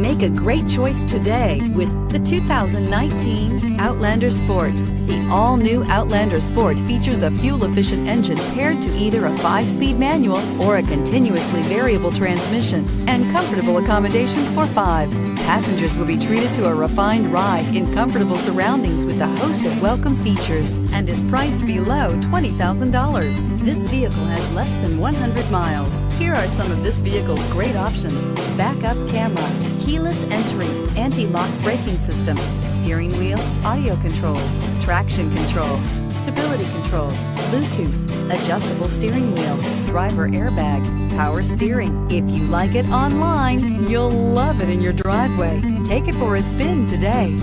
Make a great choice today with the 2019 Outlander Sport. The all-new Outlander Sport features a fuel-efficient engine paired to either a 5-speed manual or a continuously variable transmission, and comfortable accommodations for 5. Passengers will be treated to a refined ride in comfortable surroundings with a host of welcome features, and is priced below $20,000. This vehicle has less than 100 miles. Here are some of this vehicle's great options: backup camera, keyless entry, anti-lock braking system, steering wheel audio controls, traction control, stability control, Bluetooth, adjustable steering wheel, driver airbag, power steering. If you like it online, you'll love it in your driveway. Take it for a spin today.